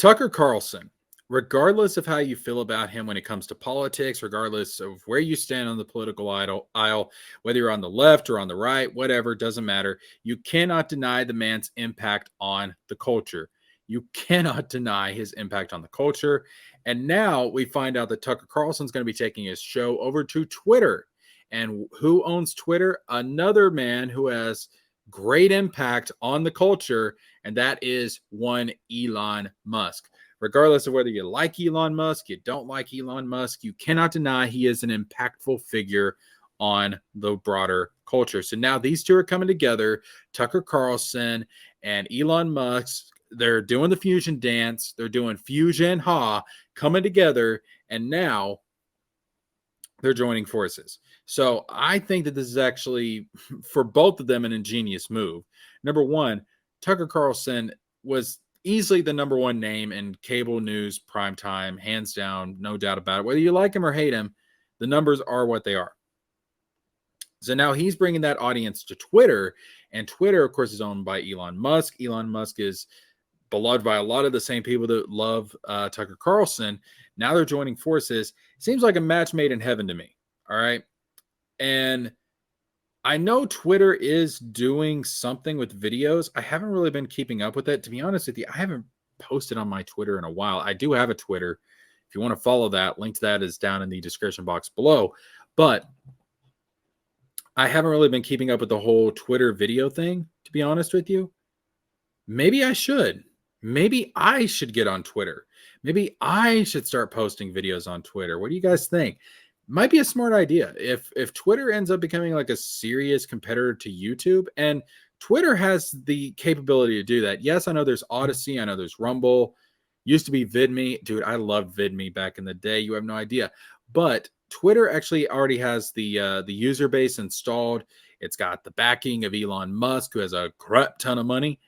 Tucker Carlson, regardless of how you feel about him when it comes to politics, regardless of where you stand on the political aisle, whether you're on the left or on the right, whatever, doesn't matter. You cannot deny the man's impact on the culture. You cannot deny his impact on the culture. And now we find out that Tucker Carlson's going to be taking his show over to Twitter. And who owns Twitter? Another man who has great impact on the culture, and that is one Elon Musk. Regardless of whether you like Elon Musk, you don't like Elon Musk, you cannot deny he is an impactful figure on the broader culture. So now these two are coming together, Tucker Carlson and Elon Musk. They're doing the fusion dance. They're doing fusion coming together, and now they're joining forces. So I think that this is actually, for both of them, an ingenious move. Number one, Tucker Carlson was easily the number one name in cable news primetime, hands down, no doubt about it. Whether you like him or hate him, the numbers are what they are. So now he's bringing that audience to Twitter, and Twitter, of course, is owned by Elon Musk. Elon Musk is beloved by a lot of the same people that love Tucker Carlson. Now they're joining forces. Seems like a match made in heaven to me. All right. And I know Twitter is doing something with videos. I haven't really been keeping up with it. To be honest with you, I haven't posted on my Twitter in a while. I do have a Twitter. If you want to follow that, link to that is down in the description box below. But I haven't really been keeping up with the whole Twitter video thing, to be honest with you. Maybe I should. Maybe I should get on Twitter. Maybe I should start posting videos on Twitter. What do you guys think? Might be a smart idea. If Twitter ends up becoming like a serious competitor to YouTube, and Twitter has the capability to do that. Yes, I know there's Odyssey. I know there's Rumble. Used to be VidMe. Dude, I loved VidMe back in the day. You have no idea. But Twitter actually already has the user base installed. It's got the backing of Elon Musk, who has a crap ton of money.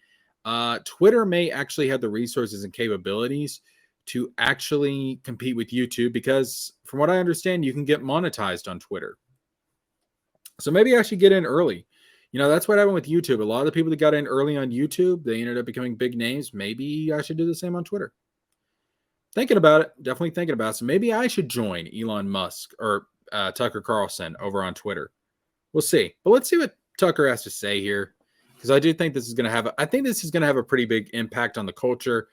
Twitter may actually have the resources and capabilities to actually compete with YouTube, because from what I understand, you can get monetized on Twitter. So maybe I should get in early. You know, that's what happened with YouTube. A lot of the people that got in early on YouTube, they ended up becoming big names. Maybe I should do the same on Twitter. Thinking about it, definitely thinking about it. So maybe I should join Elon Musk or Tucker Carlson over on Twitter. We'll see. But let's see what Tucker has to say here, because I do think this is going to have a pretty big impact on the culture.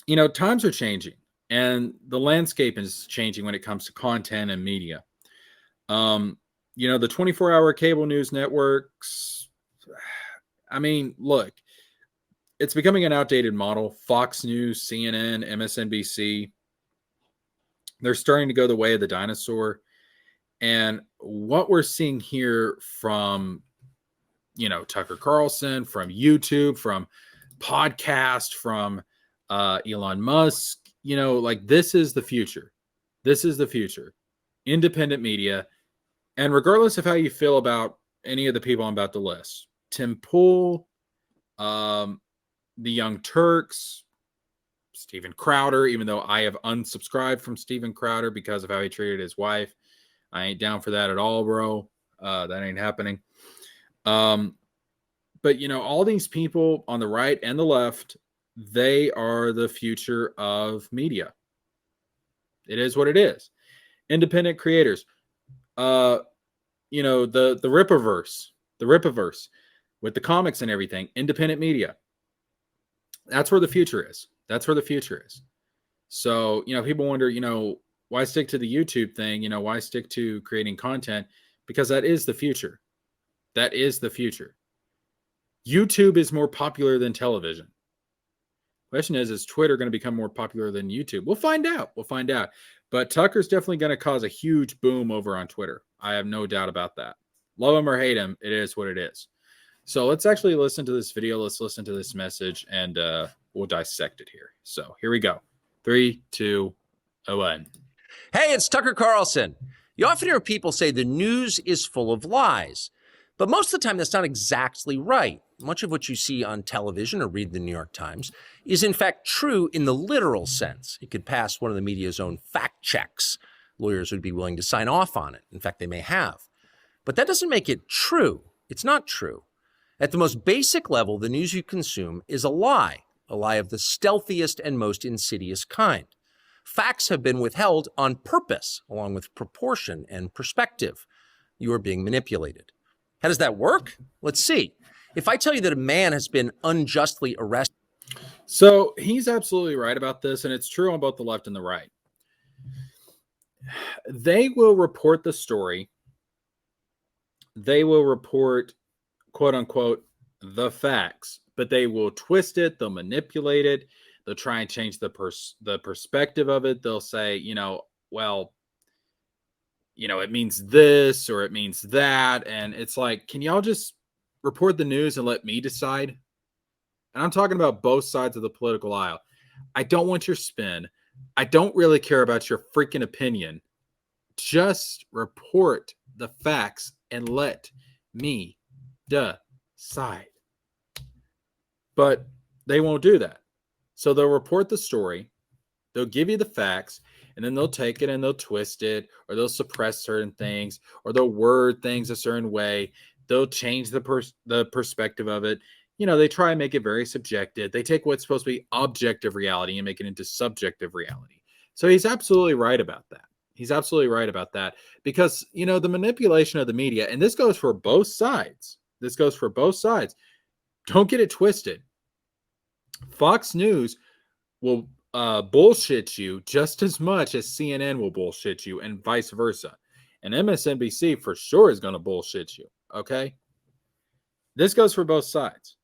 You know, times are changing and the landscape is changing when it comes to content and media. You know, the 24-hour cable news networks, I mean, look, it's becoming an outdated model. Fox News, CNN, MSNBC, they're starting to go the way of the dinosaur. And what we're seeing here from, you know, Tucker Carlson, from YouTube, from podcast, from Elon Musk, you know, like, this is the future. This is the future. Independent media. And regardless of how you feel about any of the people I'm about to list, Tim Pool, the Young Turks, Steven Crowder, even though I have unsubscribed from Steven Crowder because of how he treated his wife. I ain't down for that at all, bro. That ain't happening. But, you know, all these people on the right and the left, they are the future of media. It is what it is. Independent creators. You know, the Rippaverse with the comics and everything, independent media. That's where the future is. That's where the future is. So, you know, people wonder, you know, why stick to the YouTube thing? You know, why stick to creating content? Because that is the future. That is the future. YouTube is more popular than television. Question is Twitter going to become more popular than YouTube? We'll find out. We'll find out. But Tucker's definitely going to cause a huge boom over on Twitter. I have no doubt about that. Love him or hate him, it is what it is. So let's actually listen to this video. Let's listen to this message, and we'll dissect it here. So here we go. 3, 2, 1. Hey, it's Tucker Carlson. You often hear people say the news is full of lies. But most of the time, that's not exactly right. Much of what you see on television or read the New York Times is, in fact, true in the literal sense. It could pass one of the media's own fact checks. Lawyers would be willing to sign off on it. In fact, they may have. But that doesn't make it true. It's not true. At the most basic level, the news you consume is a lie. a lie of the stealthiest and most insidious kind. Facts have been withheld on purpose, along with proportion and perspective. You are being manipulated. How does that work? Let's see. If I tell you that a man has been unjustly arrested. So he's absolutely right about this, and it's true on both the left and the right. They will report the story. They will report, quote unquote, the facts, but they will twist it. They'll manipulate it. They'll try and change the perspective of it. They'll say, well, it means this or it means that. And it's like, can y'all just report the news and let me decide? And I'm talking about both sides of the political aisle. I don't want your spin. I don't really care about your freaking opinion. Just report the facts and let me decide. But they won't do that. So they'll report the story, they'll give you the facts, and then they'll take it and they'll twist it, or they'll suppress certain things, or they'll word things a certain way. They'll change the perspective of it. They try and make it very subjective. They take what's supposed to be objective reality and make it into subjective reality. So he's absolutely right about that. He's absolutely right about that because, the manipulation of the media, and this goes for both sides. Don't get it twisted. Fox News will bullshit you just as much as CNN will bullshit you and vice versa. And MSNBC for sure is going to bullshit you. Okay. This goes for both sides.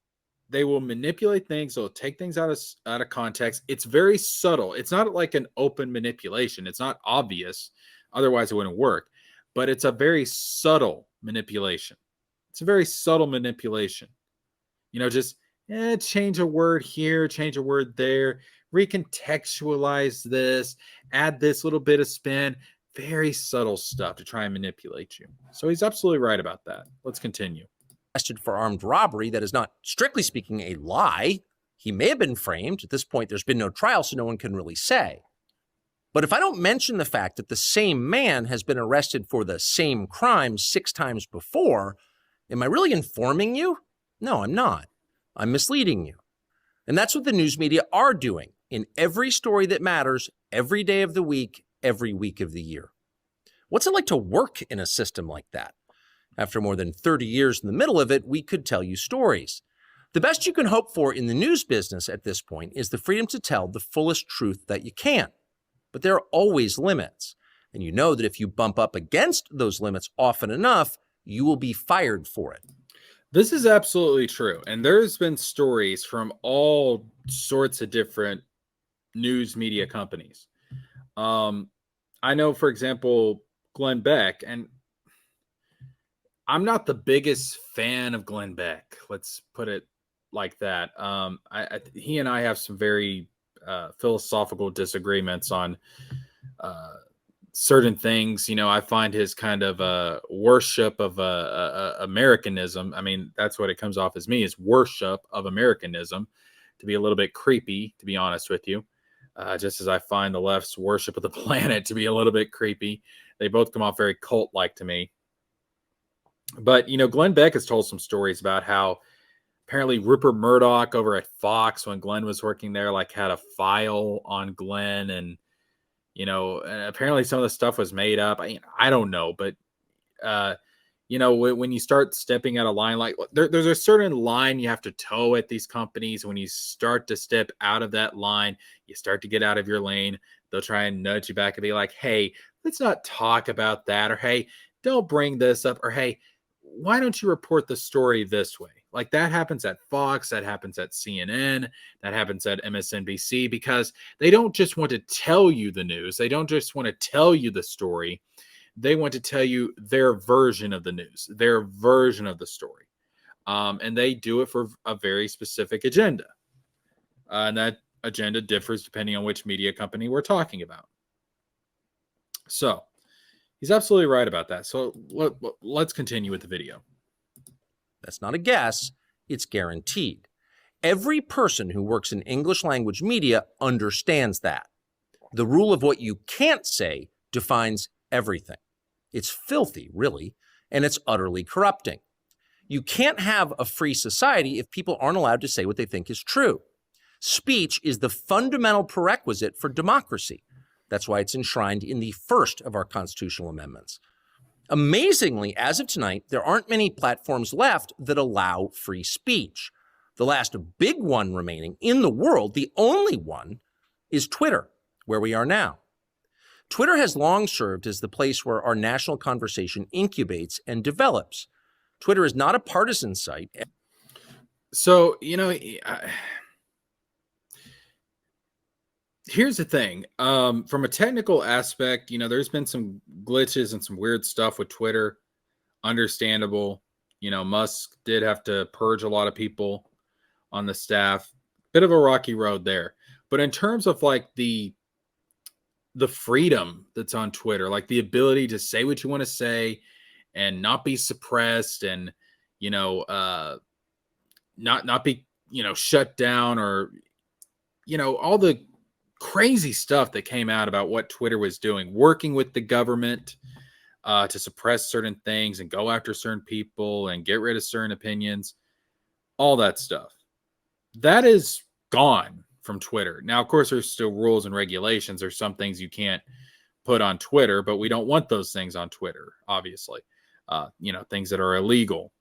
They will manipulate things. They'll take things out of context. It's very subtle. It's not like an open manipulation. It's not obvious. Otherwise, it wouldn't work. But it's a very subtle manipulation. Just change a word here, change a word there, recontextualize this, add this little bit of spin. Very subtle stuff to try and manipulate you. So he's absolutely right about that. Let's continue. Arrested for armed robbery, that is not, strictly speaking, a lie. He may have been framed. At this point, there's been no trial, so no one can really say. But if I don't mention the fact that the same man has been arrested for the same crime 6 times before, am I really informing you? No, I'm not. I'm misleading you. And that's what the news media are doing in every story that matters, every day of the week, every week of the year. What's it like to work in a system like that? After more than 30 years in the middle of it, we could tell you stories. The best you can hope for in the news business at this point is the freedom to tell the fullest truth that you can. But there are always limits. And you know that if you bump up against those limits often enough, you will be fired for it. This is absolutely true. And there's been stories from all sorts of different news media companies. I know, for example, Glenn Beck, and I'm not the biggest fan of Glenn Beck. Let's put it like that. He and I have some very philosophical disagreements on certain things. I find his kind of worship of Americanism. I mean, that's what it comes off as me, is worship of Americanism, to be a little bit creepy, to be honest with you. Just as I find the left's worship of the planet to be a little bit creepy. They both come off very cult-like to me. But, Glenn Beck has told some stories about how apparently Rupert Murdoch over at Fox, when Glenn was working there, had a file on Glenn, and and apparently some of the stuff was made up. I don't know, but when you start stepping out of line, there's a certain line you have to toe at these companies. When you start to step out of that line, you start to get out of your lane. They'll try and nudge you back and be like, hey, let's not talk about that. Or, hey, don't bring this up. Or, hey, why don't you report the story this way? That happens at Fox, that happens at CNN, that happens at MSNBC, because they don't just want to tell you the news. They don't just want to tell you the story. They want to tell you their version of the news, their version of the story. And they do it for a very specific agenda. And that agenda differs depending on which media company we're talking about. So he's absolutely right about that. So let's continue with the video. That's not a guess. It's guaranteed. Every person who works in English language media understands that. The rule of what you can't say defines everything. It's filthy, really, and it's utterly corrupting. You can't have a free society if people aren't allowed to say what they think is true. Speech is the fundamental prerequisite for democracy. That's why it's enshrined in the first of our constitutional amendments. Amazingly, as of tonight, there aren't many platforms left that allow free speech. The last big one remaining in the world, the only one, is Twitter, where we are now. Twitter has long served as the place where our national conversation incubates and develops. Twitter is not a partisan site. So, here's the thing. From a technical aspect, there's been some glitches and some weird stuff with Twitter. Understandable. Musk did have to purge a lot of people on the staff. Bit of a rocky road there. But in terms of like the freedom that's on Twitter, like the ability to say what you want to say and not be suppressed and, not be, shut down or, all the crazy stuff that came out about what Twitter was doing, working with the government to suppress certain things and go after certain people and get rid of certain opinions, all that stuff. That is gone from Twitter. Now, of course, there's still rules and regulations. There's some things you can't put on Twitter, but we don't want those things on Twitter, obviously. Things that are illegal,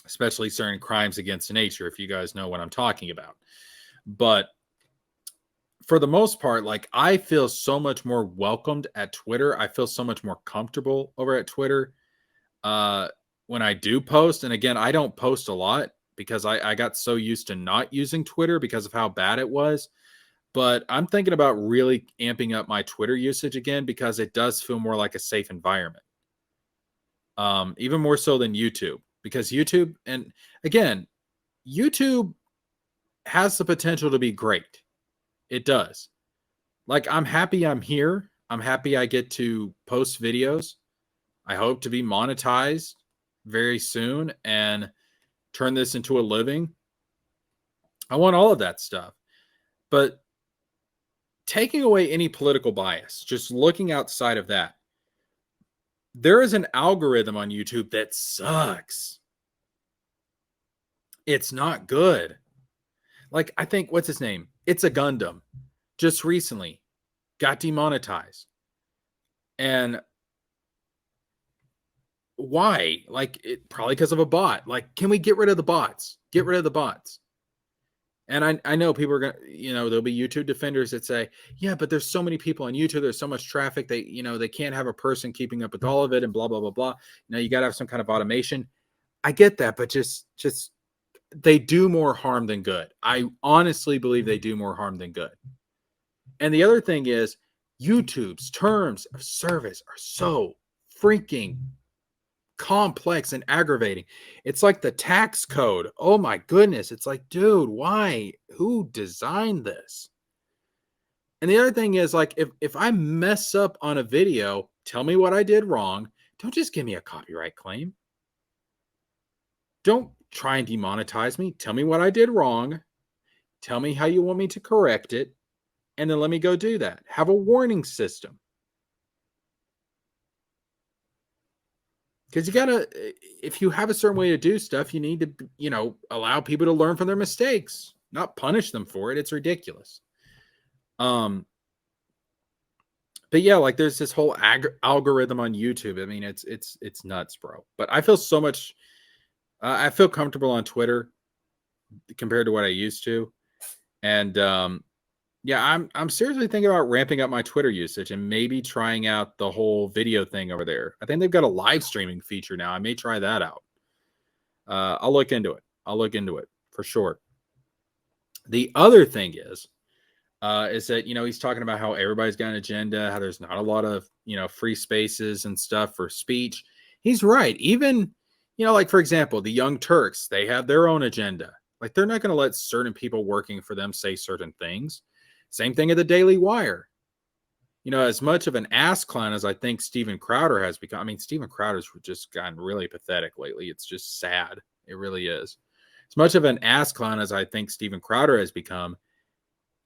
especially certain crimes against nature, if you guys know what I'm talking about. But for the most part, like I feel so much more welcomed at Twitter. I feel so much more comfortable over at Twitter when I do post. And again, I don't post a lot because I got so used to not using Twitter because of how bad it was. But I'm thinking about really amping up my Twitter usage again because it does feel more like a safe environment. Even more so than YouTube, because YouTube, and again, YouTube has the potential to be great. It does. Like, I'm happy I'm here. I'm happy I get to post videos. I hope to be monetized very soon and turn this into a living. I want all of that stuff. But taking away any political bias, just looking outside of that, there is an algorithm on YouTube that sucks. It's not good. Like, I think, what's his name? It's a Gundam. Just recently got demonetized. And why? Like, probably because of a bot. Like, can we get rid of the bots? Get rid of the bots. And I know people are going to, there'll be YouTube defenders that say, yeah, but there's so many people on YouTube. There's so much traffic. They can't have a person keeping up with all of it and blah, blah, blah, blah. You got to have some kind of automation. I get that, but just they do more harm than good. I honestly believe they do more harm than good. And the other thing is YouTube's terms of service are so freaking complex and aggravating. It's like the tax code. Oh my goodness. It's like, dude, why? Who designed this? And the other thing is, like, if I mess up on a video, tell me what I did wrong. Don't just give me a copyright claim. Don't try and demonetize me. Tell me what I did wrong. Tell me how you want me to correct it. And then let me go do that. Have a warning system. Because you gotta, if you have a certain way to do stuff, you need to, allow people to learn from their mistakes, not punish them for it. It's ridiculous. But yeah, like there's this whole algorithm on YouTube. I mean, it's nuts, bro. But I feel so much. I feel comfortable on Twitter compared to what I used to, and yeah, I'm seriously thinking about ramping up my Twitter usage and maybe trying out the whole video thing over there. I think they've got a live streaming feature now. I may try that out. I'll look into it. For sure. The other thing is that, he's talking about how everybody's got an agenda, how there's not a lot of, free spaces and stuff for speech. He's right. Even, like, for example, the Young Turks, they have their own agenda. Like, they're not going to let certain people working for them say certain things. Same thing at the Daily Wire. As much of an ass clown as I think Steven Crowder has become. I mean, Steven Crowder's just gotten really pathetic lately. It's just sad. It really is. As much of an ass clown as I think Steven Crowder has become,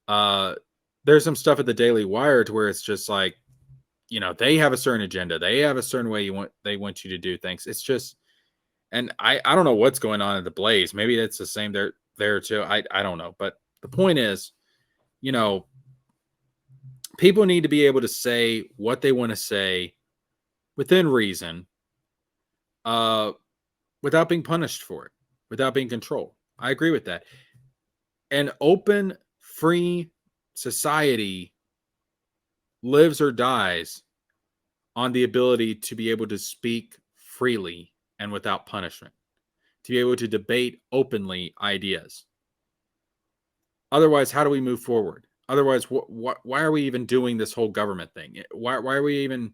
there's some stuff at the Daily Wire to where it's just like, they have a certain agenda. They have a certain way they want you to do things. It's just, and I don't know what's going on at the Blaze. Maybe it's the same there too. I don't know, but The point is, people need to be able to say what they want to say within reason, without being punished for it, without being controlled. I agree with that. An open, free society lives or dies on the ability to be able to speak freely and without punishment, to be able to debate openly ideas. Otherwise, how do we move forward? Otherwise, why are we even doing this whole government thing? Why are we even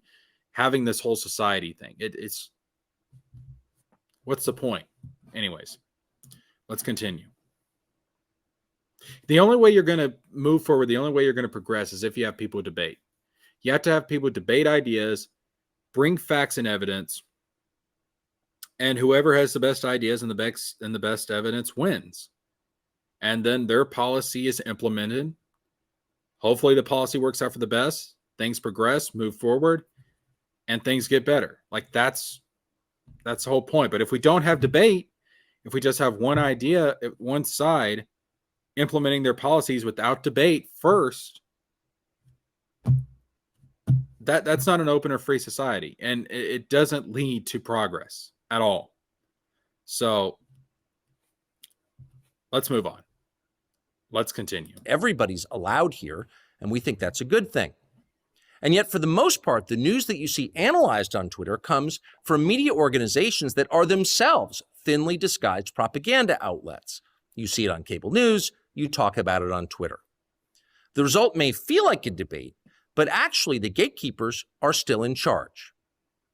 having this whole society thing? It's what's the point? Anyways, let's continue. The only way you're going to move forward, the only way you're going to progress is if you have people debate. You have to have people debate ideas, bring facts and evidence, and whoever has the best ideas and the best evidence wins. And then their policy is implemented. Hopefully the policy works out for the best. Things progress, move forward, and things get better. Like that's the whole point. But if we don't have debate, if we just have one idea, one side implementing their policies without debate first, that's not an open or free society, and it doesn't lead to progress at all. So let's move on. Let's continue. Everybody's allowed here, and we think that's a good thing. And yet, for the most part, the news that you see analyzed on Twitter comes from media organizations that are themselves thinly disguised propaganda outlets. You see it on cable news, you talk about it on Twitter. The result may feel like a debate, but actually the gatekeepers are still in charge.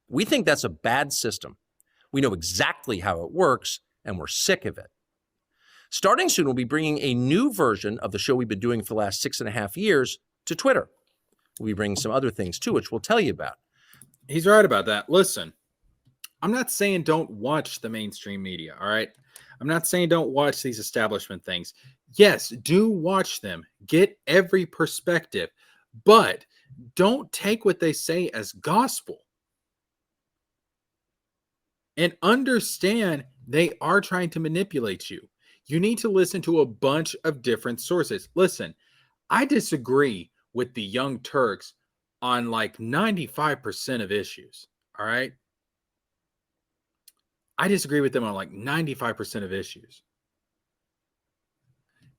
We think that's a bad system. We know exactly how it works, and we're sick of it. Starting soon, we'll be bringing a new version of the show we've been doing for the last 6.5 years to Twitter. We'll be bringing some other things too, which we'll tell you about. He's right about that. Listen, I'm not saying don't watch the mainstream media, all right? I'm not saying don't watch these establishment things. Yes, do watch them. Get every perspective, but don't take what they say as gospel. And understand they are trying to manipulate you. You need to listen to a bunch of different sources. Listen, I disagree with the Young Turks on like 95% of issues. All right. I disagree with them on like 95% of issues.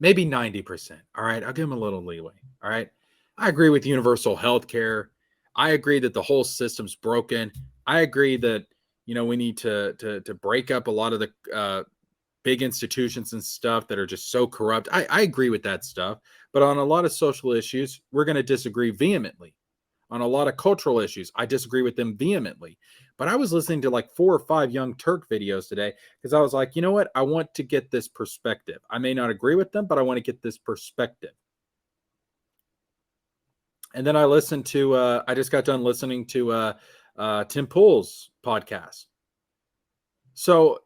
Maybe 90%. All right. I'll give them a little leeway. All right. I agree with universal health care. I agree that the whole system's broken. I agree that, we need to break up a lot of the big institutions and stuff that are just so corrupt. I agree with that stuff. But on a lot of social issues, we're going to disagree vehemently. On a lot of cultural issues, I disagree with them vehemently. But I was listening to like 4 or 5 Young Turk videos today because I was like, you know what? I want to get this perspective. I may not agree with them, but I want to get this perspective. And then I listened to, I just got done listening to Tim Pool's podcast. So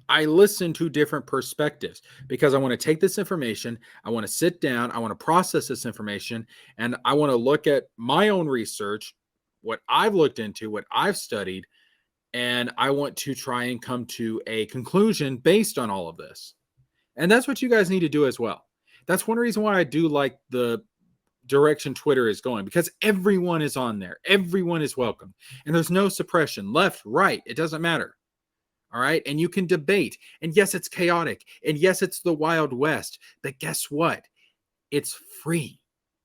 I listen to different perspectives because I want to take this information. I want to sit down. I want to process this information. And I want to look at my own research, what I've looked into, what I've studied. And I want to try and come to a conclusion based on all of this. And that's what you guys need to do as well. That's one reason why I do like the direction Twitter is going, because everyone is on there. Everyone is welcome. And there's no suppression, left, right. It doesn't matter. All right. And you can debate. And yes, it's chaotic. And yes, it's the Wild West. But guess what? It's free.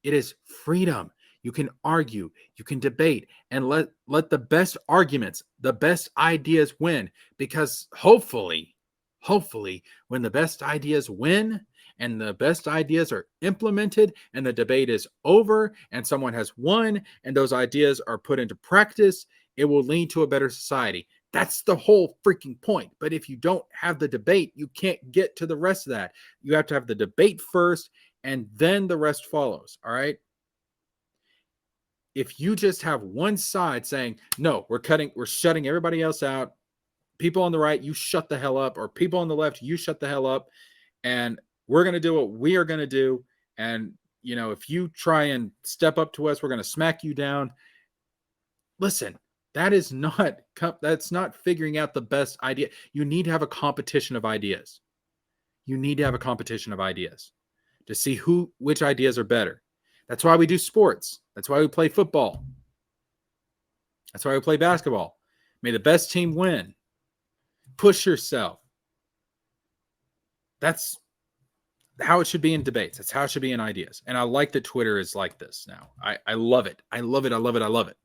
It is freedom. You can argue, you can debate, and let the best arguments, the best ideas win. Because hopefully, when the best ideas win and the best ideas are implemented and the debate is over and someone has won and those ideas are put into practice, it will lead to a better society. That's the whole freaking point. But if you don't have the debate, you can't get to the rest of that. You have to have the debate first, and then the rest follows. All right. If you just have one side saying, no, we're shutting everybody else out. People on the right, you shut the hell up. Or people on the left, you shut the hell up. And we're going to do what we are going to do. And, if you try and step up to us, we're going to smack you down. Listen. That's not figuring out the best idea. You need to have a competition of ideas. to see which ideas are better. That's why we do sports. That's why we play football. That's why we play basketball. May the best team win. Push yourself. That's how it should be in debates. That's how it should be in ideas. And I like that Twitter is like this now. I love it. I love it. I love it. I love it.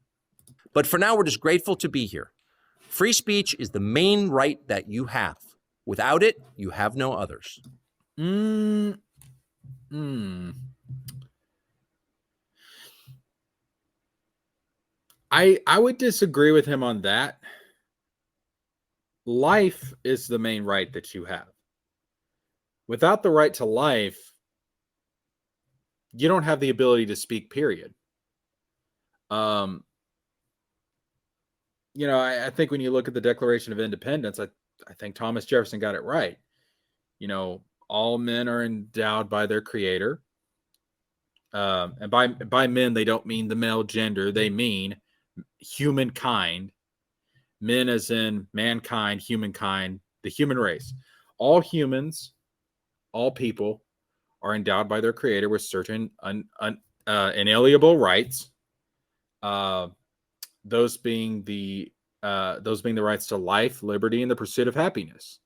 But for now, we're just grateful to be here. Free speech is the main right that you have. Without it, you have no others. I would disagree with him on that. Life is the main right that you have. Without the right to life, you don't have the ability to speak, period. I think when you look at the Declaration of Independence, I think Thomas Jefferson got it right. All men are endowed by their creator. And by men, they don't mean the male gender. They mean humankind. Men as in mankind, humankind, the human race. All humans, all people are endowed by their creator with certain inalienable rights. Those being the rights to life, liberty, and the pursuit of happiness.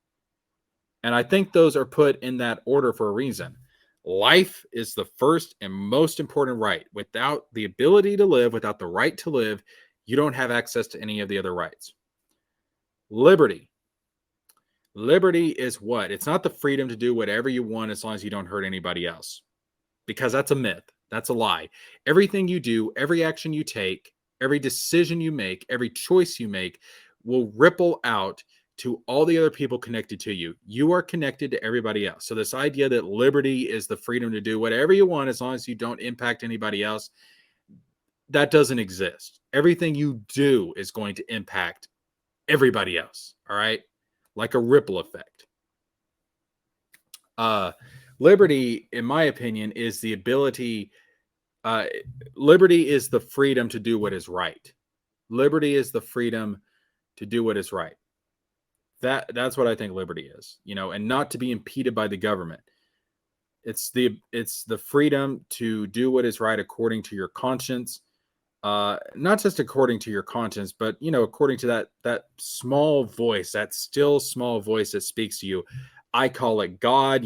And I think those are put in that order for a reason. Life is the first and most important right. Without the ability to live, without the right to live, you don't have access to any of the other rights. Liberty. Liberty is what? It's not the freedom to do whatever you want as long as you don't hurt anybody else. Because that's a myth. That's a lie. Everything you do, every action you take, every decision you make, every choice you make will ripple out to all the other people connected to you. You are connected to everybody else. So this idea that liberty is the freedom to do whatever you want as long as you don't impact anybody else, that doesn't exist. Everything you do is going to impact everybody else. All right? Like a ripple effect. Liberty, in my opinion, is the ability. Liberty is the freedom to do what is right. Liberty is the freedom to do what is right. That's what I think liberty is, and not to be impeded by the government. It's the freedom to do what is right according to your conscience, not just according to your conscience, but according to that small voice, that still small voice that speaks to you. I call it God.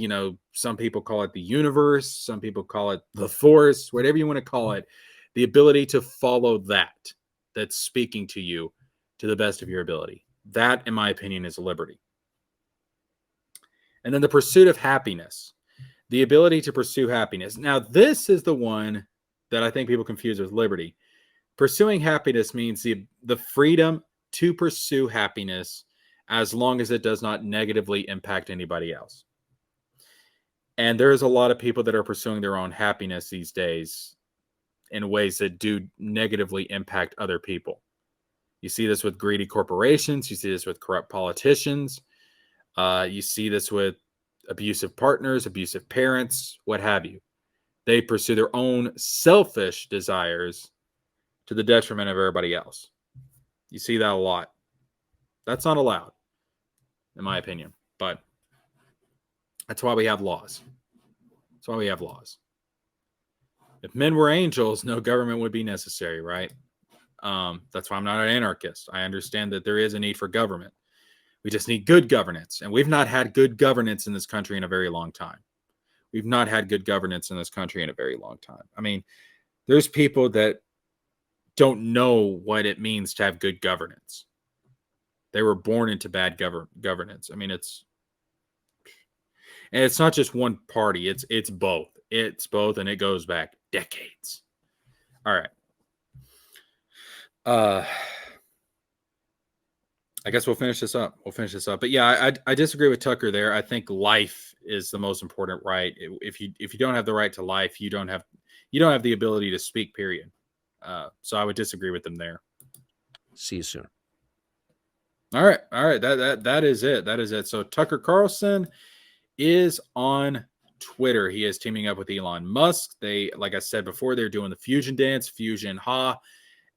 Some people call it the universe. Some people call it the force. Whatever you want to call it, the ability to follow that's speaking to you to the best of your ability. That, in my opinion, is liberty. And then the pursuit of happiness, the ability to pursue happiness. Now, this is the one that I think people confuse with liberty. Pursuing happiness means the freedom to pursue happiness as long as it does not negatively impact anybody else. And there's a lot of people that are pursuing their own happiness these days in ways that do negatively impact other people. You see this with greedy corporations. You see this with corrupt politicians. You see this with abusive partners, abusive parents, what have you. They pursue their own selfish desires to the detriment of everybody else. You see that a lot. That's not allowed, in my opinion. But that's why we have laws. That's why we have laws. If men were angels, no government would be necessary, right? That's why I'm not an anarchist. I understand that there is a need for government. We just need good governance. And we've not had good governance in this country in a very long time. We've not had good governance in this country in a very long time. I mean, there's people that don't know what it means to have good governance. They were born into bad governance. I mean, it's not just one party. It's both. It's both, and it goes back decades. All right. I guess we'll finish this up. But yeah, I disagree with Tucker there. I think life is the most important right. If you don't have the right to life, you don't have the ability to speak, period. So I would disagree with them there. See you soon. All right. That is it. So Tucker Carlson is on Twitter. He is teaming up with Elon Musk. They, like I said before, they're doing the fusion dance, fusion ha.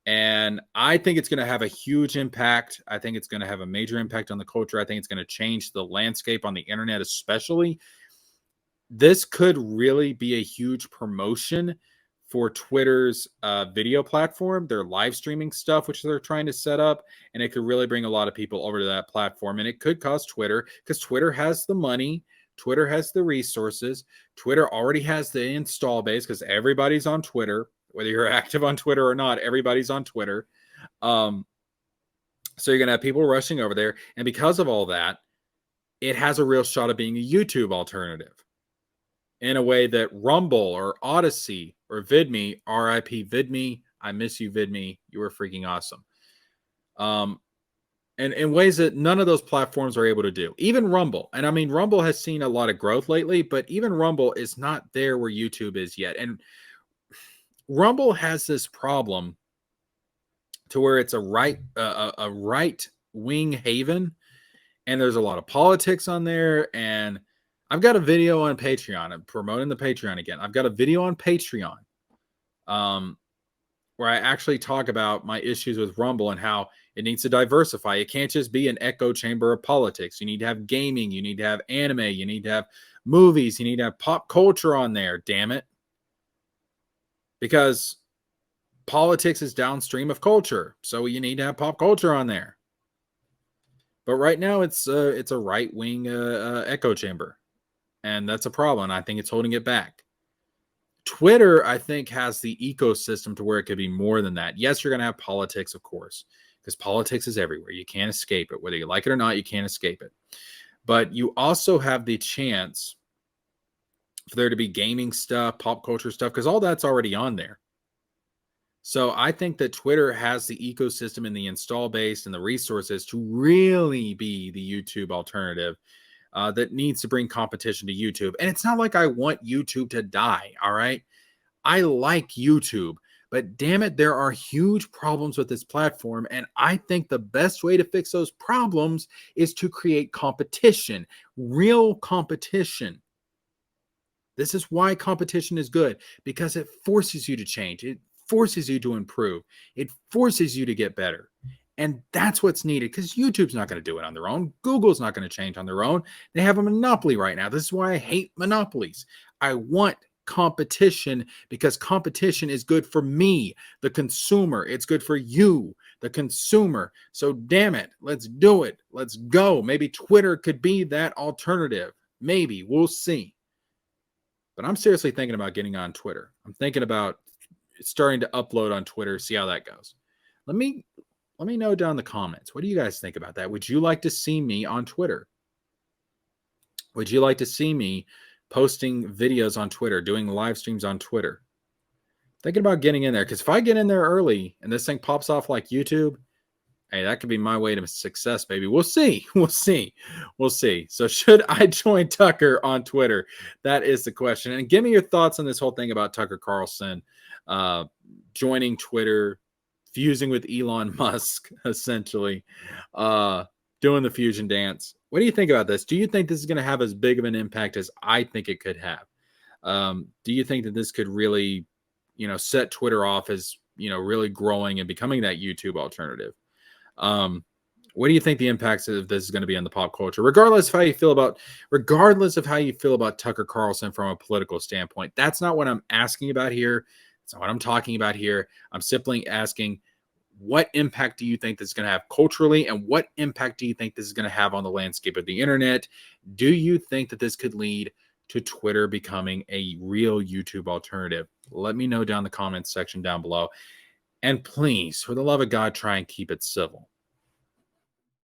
And I think it's going to have a huge impact. I think it's going to have a major impact on the culture. I think it's going to change the landscape on the internet, especially. this could really be a huge promotion for Twitter's video platform, their live streaming stuff, which they're trying to set up. And it could really bring a lot of people over to that platform. And it could cost Twitter, because Twitter has the money, Twitter has the resources, Twitter already has the install base, because everybody's on Twitter, whether you're active on Twitter or not, everybody's on Twitter. So you're going to have people rushing over there. And because of all that, it has a real shot of being a YouTube alternative, in a way that Rumble or Odyssey or VidMe, RIP VidMe, I miss you, VidMe, you were freaking awesome. And in ways that none of those platforms are able to do. Even Rumble. And I mean, Rumble has seen a lot of growth lately, but even Rumble is not there where YouTube is yet. And Rumble has this problem to where it's a right wing haven, and there's a lot of politics on there. And I've got a video on Patreon. I'm promoting the Patreon again. I've got a video on Patreon where I actually talk about my issues with Rumble and how it needs to diversify. It can't just be an echo chamber of politics. You need to have gaming. You need to have anime. You need to have movies. You need to have pop culture on there, damn it. Because politics is downstream of culture. So you need to have pop culture on there. But right now it's a right-wing echo chamber. And that's a problem. I think it's holding it back. Twitter, I think, has the ecosystem to where it could be more than that. Yes, you're going to have politics, of course, because politics is everywhere. You can't escape it. Whether you like it or not, you can't escape it. But you also have the chance for there to be gaming stuff, pop culture stuff, because all that's already on there. So I think that Twitter has the ecosystem and the install base and the resources to really be the YouTube alternative that needs to bring competition to YouTube. And it's not like I want YouTube to die, all right? I like YouTube, but damn it, there are huge problems with this platform. And I think the best way to fix those problems is to create competition, real competition. This is why competition is good, because it forces you to change. It forces you to improve. It forces you to get better. And that's what's needed, because YouTube's not going to do it on their own. Google's not going to change on their own. They have a monopoly right now. This is why I hate monopolies. I want competition, because competition is good for me, the consumer. It's good for you, the consumer. So damn it, let's do it. Let's go. Maybe Twitter could be that alternative. Maybe. We'll see. But I'm seriously thinking about getting on Twitter. I'm thinking about starting to upload on Twitter, see how that goes. Let me know down in the comments. What do you guys think about that? Would you like to see me on Twitter? Would you like to see me posting videos on Twitter, doing live streams on Twitter? Thinking about getting in there, because if I get in there early and this thing pops off like YouTube, hey, that could be my way to success, baby. We'll see. We'll see. We'll see. So should I join Tucker on Twitter? That is the question. And give me your thoughts on this whole thing about Tucker Carlson joining Twitter, fusing with Elon Musk, essentially, doing the fusion dance. What do you think about this? Do you think this is going to have as big of an impact as I think it could have? Do you think that this could really, set Twitter off as, really growing and becoming that YouTube alternative? What do you think the impacts of this is going to be on the pop culture, regardless of how you feel about Tucker Carlson from a political standpoint? That's not what I'm asking about here. That's not what I'm talking about here. I'm simply asking, what impact do you think this is going to have culturally, and what impact do you think this is going to have on the landscape of the internet? Do you think that this could lead to Twitter becoming a real YouTube alternative? Let me know down in the comments section down below. And please, for the love of God, try and keep it civil.